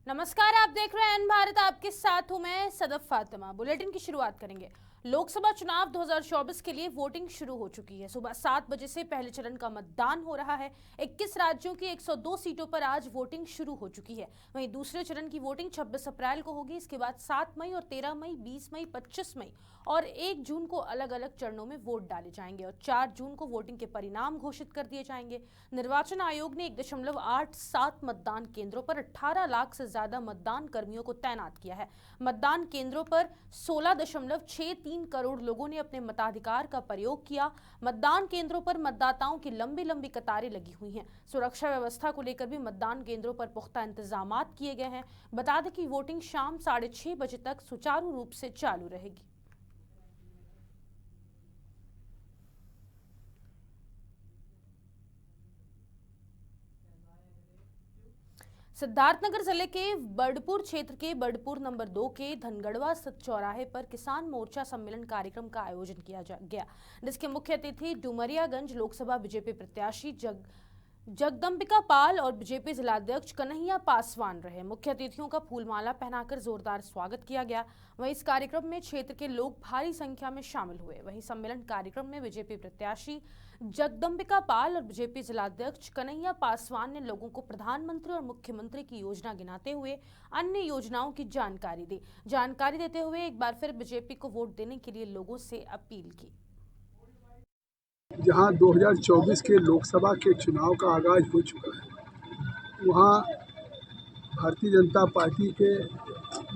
नमस्कार, आप देख रहे हैं एन भारत। आपके साथ हूं मैं सदफ फातिमा। बुलेटिन की शुरुआत करेंगे। लोकसभा चुनाव 2024 के लिए वोटिंग शुरू हो चुकी है। सुबह 7 बजे से पहले चरण का मतदान हो रहा है। 21 राज्यों की 102 सीटों पर आज वोटिंग शुरू हो चुकी है। वहीं दूसरे चरण की वोटिंग 26 अप्रैल को होगी। इसके बाद 7 मई और 13 मई, 20 मई, 25 मई और 1 जून को अलग अलग चरणों में वोट डाले जाएंगे और 4 जून को वोटिंग के परिणाम घोषित कर दिए जाएंगे। निर्वाचन आयोग ने 1.87 मतदान केंद्रों पर 18 लाख से ज्यादा मतदान कर्मियों को तैनात किया है। मतदान केंद्रों पर 16.63 करोड़ लोगों ने अपने मताधिकार का प्रयोग किया। मतदान केंद्रों पर मतदाताओं की लंबी लंबी कतारें लगी हुई हैं। सुरक्षा व्यवस्था को लेकर भी मतदान केंद्रों पर पुख्ता इंतजाम किए गए हैं। बता दें कि वोटिंग शाम 6:30 बजे तक सुचारू रूप से चालू रहेगी। सिद्धार्थनगर जिले के बर्डपुर क्षेत्र के बर्डपुर नंबर 2 के धनगढ़वा स्थित चौराहे पर किसान मोर्चा सम्मेलन कार्यक्रम का आयोजन किया गया, जिसके मुख्य अतिथि डुमरियागंज लोकसभा बीजेपी प्रत्याशी जगदम्बिका पाल और बीजेपी जिलाध्यक्ष कन्हैया पासवान रहे। मुख्य अतिथियों का फूलमाला पहनाकर जोरदार स्वागत किया गया। वहीं इस कार्यक्रम में क्षेत्र के लोग भारी संख्या में शामिल हुए। वहीं सम्मेलन कार्यक्रम में बीजेपी प्रत्याशी जगदम्बिका पाल और बीजेपी जिलाध्यक्ष कन्हैया पासवान ने लोगों को प्रधानमंत्री और मुख्यमंत्री की योजना गिनाते हुए अन्य योजनाओं की जानकारी दी। जानकारी देते हुए एक बार फिर बीजेपी को वोट देने के लिए लोगों से अपील की। जहां 2024 के लोकसभा के चुनाव का आगाज हो चुका है, वहां भारतीय जनता पार्टी के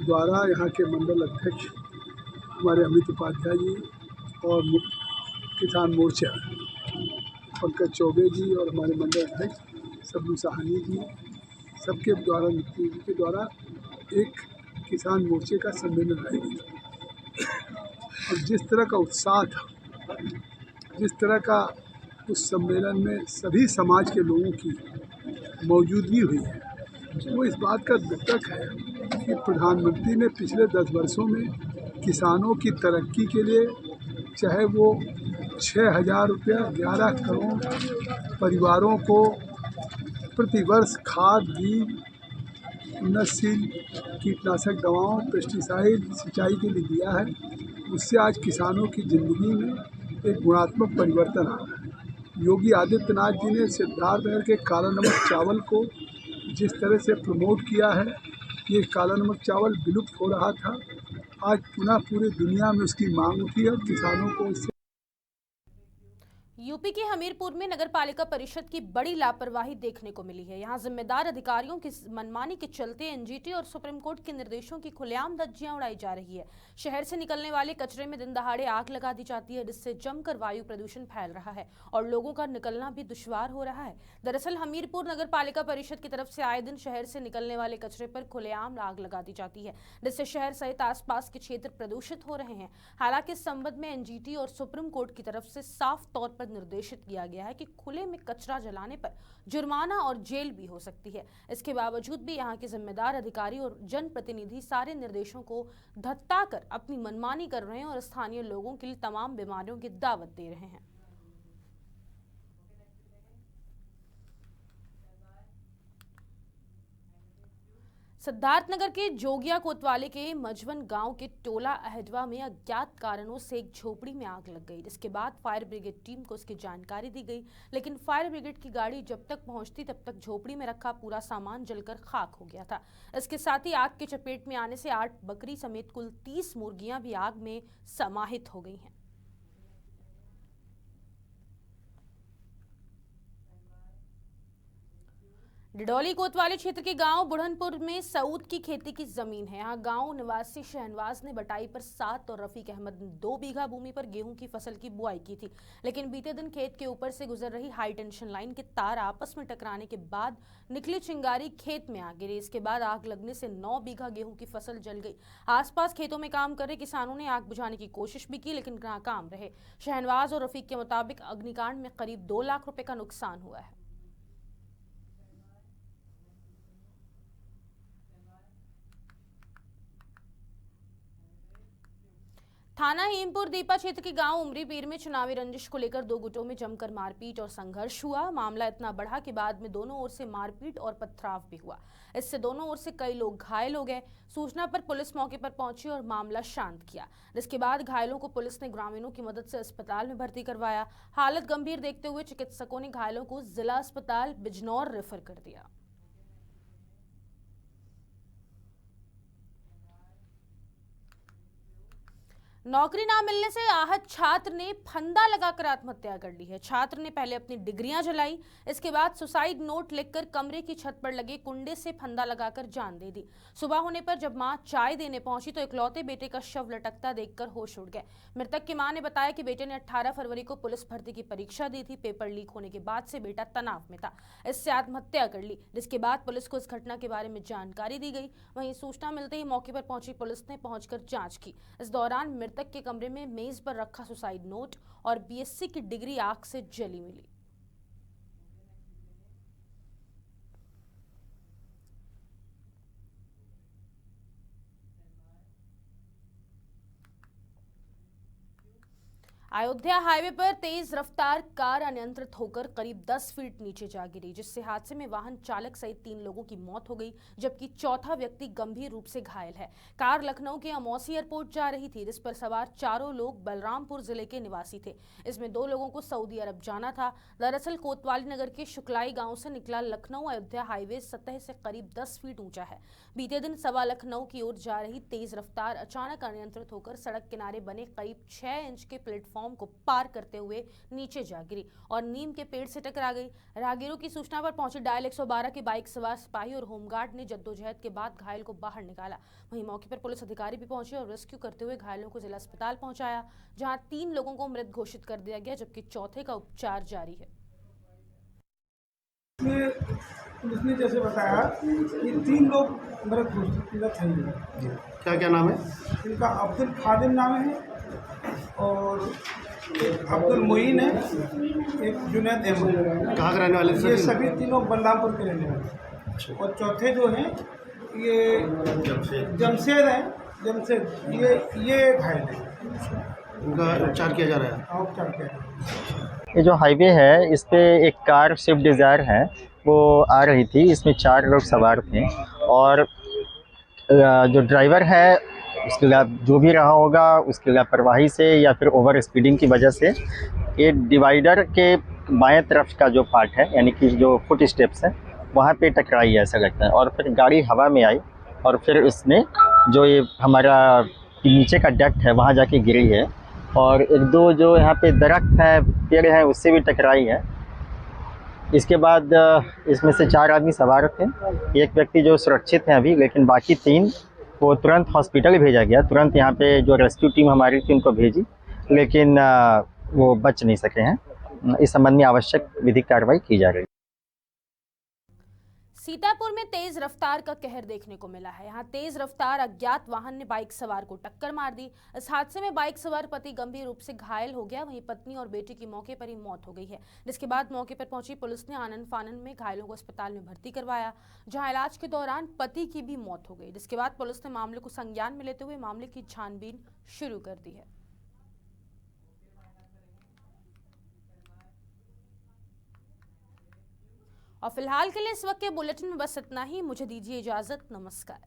द्वारा यहाँ के मंडल अध्यक्ष हमारे अमित उपाध्याय जी और किसान मोर्चा पंकज चौबे जी और हमारे मंडल अध्यक्ष सबलू साहनी जी सबके द्वारा नेतृत्व के द्वारा एक किसान मोर्चे का सम्मेलन आयोजित और जिस तरह का उत्साह था, जिस तरह का उस सम्मेलन में सभी समाज के लोगों की मौजूदगी हुई है, वो इस बात का द्योतक है कि प्रधानमंत्री ने पिछले 10 वर्षों में किसानों की तरक्की के लिए, चाहे वो 6,000 रुपया 11 करोड़ परिवारों को प्रतिवर्ष खाद, बीज, उन्नतशील कीटनाशक दवाओं, पेस्टिसाइड सिंचाई के लिए दिया है। उससे आज किसानों की ज़िंदगी में एक गुणात्मक परिवर्तन आ रहा है। योगी आदित्यनाथ जी ने सिद्धार्थनगर के काला नमक चावल को जिस तरह से प्रमोट किया है, ये काला नमक चावल विलुप्त हो रहा था, आज पुनः पूरी दुनिया में उसकी मांग उठी है। किसानों को इससे यूपी के हमीरपुर में नगर पालिका परिषद की बड़ी लापरवाही देखने को मिली है। यहां जिम्मेदार अधिकारियों की मनमानी के चलते एनजीटी और सुप्रीम कोर्ट के निर्देशों की खुलेआम धज्जियां उड़ाई जा रही है। शहर से निकलने वाले कचरे में दिन दहाड़े आग लगा दी जाती है, जिससे जमकर वायु प्रदूषण फैल रहा है और लोगों का निकलना भी दुश्वार हो रहा है। दरअसल हमीरपुर नगर पालिका परिषद की तरफ से आए दिन शहर से निकलने वाले कचरे पर खुलेआम आग लगा दी जाती है, जिससे शहर सहित आसपास के क्षेत्र प्रदूषित हो रहे हैं। हालांकि इस संबंध में एनजीटी और सुप्रीम कोर्ट की तरफ से साफ तौर पर निर्देशित किया गया है कि खुले में कचरा जलाने पर जुर्माना और जेल भी हो सकती है। इसके बावजूद भी यहाँ के जिम्मेदार अधिकारी और जनप्रतिनिधि सारे निर्देशों को धत्ता कर अपनी मनमानी कर रहे हैं और स्थानीय लोगों के लिए तमाम बीमारियों की दावत दे रहे हैं। सिद्धार्थनगर के जोगिया कोतवाली के मजवन गांव के टोला अहडवा में अज्ञात कारणों से एक झोपड़ी में आग लग गई, जिसके बाद फायर ब्रिगेड टीम को उसकी जानकारी दी गई। लेकिन फायर ब्रिगेड की गाड़ी जब तक पहुंचती तब तक झोपड़ी में रखा पूरा सामान जलकर खाक हो गया था। इसके साथ ही आग की चपेट में आने से 8 बकरी समेत कुल 30 मुर्गियां भी आग में समाहित हो गई हैं। डिडौली कोतवाली क्षेत्र के गांव बुढ़नपुर में सऊद की खेती की जमीन है। यहाँ गांव निवासी शहनवाज ने बटाई पर 7 और रफीक अहमद ने 2 बीघा भूमि पर गेहूं की फसल की बुआई की थी। लेकिन बीते दिन खेत के ऊपर से गुजर रही हाई टेंशन लाइन के तार आपस में टकराने के बाद निकली चिंगारी खेत में आ गिरी। इसके बाद आग लगने से 9 बीघा गेहूं की फसल जल गई। आसपास खेतों में काम कर रहे किसानों ने आग बुझाने की कोशिश भी की, लेकिन नाकाम रहे। शहनवाज और रफीक के मुताबिक अग्निकांड में करीब 2 लाख रुपए का नुकसान हुआ है। थाना हेमपुर दीपा क्षेत्र के गांव उमरी पीर में चुनावी रंजिश को लेकर दो गुटों में जमकर मारपीट और संघर्ष हुआ। मामला इतना बढ़ा कि बाद में दोनों ओर से मारपीट और पथराव भी हुआ। इससे दोनों ओर से कई लोग घायल हो गए। सूचना पर पुलिस मौके पर पहुंची और मामला शांत किया, जिसके बाद घायलों को पुलिस ने ग्रामीणों की मदद से अस्पताल में भर्ती करवाया। हालत गंभीर देखते हुए चिकित्सकों ने घायलों को जिला अस्पताल बिजनौर रेफर कर दिया। नौकरी ना मिलने से आहत छात्र ने फंदा लगाकर आत्महत्या कर ली है। छात्र ने पहले अपनी डिग्रियां जलाई, इसके बाद सुसाइड नोट लिखकर कमरे की छत पर लगे कुंडे से फंदा लगाकर जान दे दी। सुबह होने पर जब मां चाय देने पहुंची तो इकलौते बेटे का शव लटकता देखकर होश उड़ गए। मृतक की मां ने बताया कि बेटे ने 18 फरवरी को पुलिस भर्ती की परीक्षा दी थी। पेपर लीक होने के बाद से बेटा तनाव में था, इससे आत्महत्या कर ली, जिसके बाद पुलिस को इस घटना के बारे में जानकारी दी गई। वहीं सूचना मिलते ही मौके पर पहुंची पुलिस ने पहुंचकर जांच की। इस दौरान मृतक के कमरे में मेज पर रखा सुसाइड नोट और बीएससी की डिग्री आग से जली मिली। अयोध्या हाईवे पर तेज रफ्तार कार अनियंत्रित होकर करीब 10 फीट नीचे जा गिरी, जिससे हादसे में वाहन चालक सहित 3 लोगों की मौत हो गई, जबकि चौथा व्यक्ति गंभीर रूप से घायल है। कार लखनऊ के अमौसी एयरपोर्ट जा रही थी, जिस पर सवार चारों लोग बलरामपुर जिले के निवासी थे। इसमें 2 लोगों को सऊदी अरब जाना था। दरअसल कोतवाली नगर के शुक्लाई गांव से निकला लखनऊ अयोध्या हाईवे सतह से करीब 10 फीट ऊंचा है। बीते दिन सवा लखनऊ की ओर जा रही तेज रफ्तार अचानक अनियंत्रित होकर सड़क किनारे बने करीब 6 इंच के प्लेटफॉर्म को पार करते हुए नीचे जा गिरी और नीम के पेड़ से टकरा गई। राहगीरों की सूचना पर पहुंचे डायल 112 के बाइक सवार सिपाही और होमगार्ड ने जद्दोजहद के बाद घायल को बाहर निकाला। वहीं मौके पर पुलिस अधिकारी भी पहुंचे और रेस्क्यू करते हुए घायलों को जिला अस्पताल पहुंचाया, जहां 3 लोगों को मृत घोषित कर दिया गया, जबकि चौथे का उपचार जारी है। पुलिस ने जैसे बताया कि 3 लोग मृत घोषित हैं। क्या क्या नाम है इनका? अब्दुल खादिम नाम है और एक अब्दुल मोइन है, एक जुनैद अहमद। कहाँ के रहने वाले ये सभी तीनों बलरामपुर के रहने वाले। और चौथे जो हैं ये जमशेद हैं। जमशेद ये घायल है, उनका उपचार किया जा रहा है। उपचार किया जा रहा है। ये जो हाईवे है इस पे एक कार स्विफ्ट डिज़ायर है, वो आ रही थी। इसमें 4 लोग सवार थे और जो ड्राइवर है उसके जो भी रहा होगा उसकी लापरवाही से या फिर ओवर स्पीडिंग की वजह से ये डिवाइडर के बाएं तरफ का जो पार्ट है, यानी कि जो फुट स्टेप्स है, वहाँ पे टकराई है ऐसा लगता है। और फिर गाड़ी हवा में आई और फिर उसने जो ये हमारा नीचे का डक्ट है वहाँ जाके गिरी है। और 1-2 जो यहाँ पे दरख्त है, पेड़ है, उससे भी टकराई है। इसके बाद इसमें से 4 आदमी सवार थे। एक व्यक्ति जो सुरक्षित हैं अभी, लेकिन बाकी 3 को तुरंत हॉस्पिटल भेजा गया। तुरंत यहाँ पे जो रेस्क्यू टीम हमारी थी उनको भेजी, लेकिन वो बच नहीं सके हैं। इस संबंध में आवश्यक विधिक कार्रवाई की जा रही है। सीतापुर में तेज रफ्तार का कहर देखने को मिला है। यहाँ तेज रफ्तार अज्ञात वाहन ने बाइक सवार को टक्कर मार दी। इस हादसे में बाइक सवार पति गंभीर रूप से घायल हो गया, वहीं पत्नी और बेटे की मौके पर ही मौत हो गई है। जिसके बाद मौके पर पहुंची पुलिस ने आनन फानन में घायलों को अस्पताल में भर्ती करवाया, जहां इलाज के दौरान पति की भी मौत हो गई। जिसके बाद पुलिस ने मामले को संज्ञान में लेते हुए मामले की छानबीन शुरू कर दी है। और फिलहाल के लिए इस वक्त के बुलेटिन में बस इतना ही। मुझे दीजिए इजाजत। नमस्कार।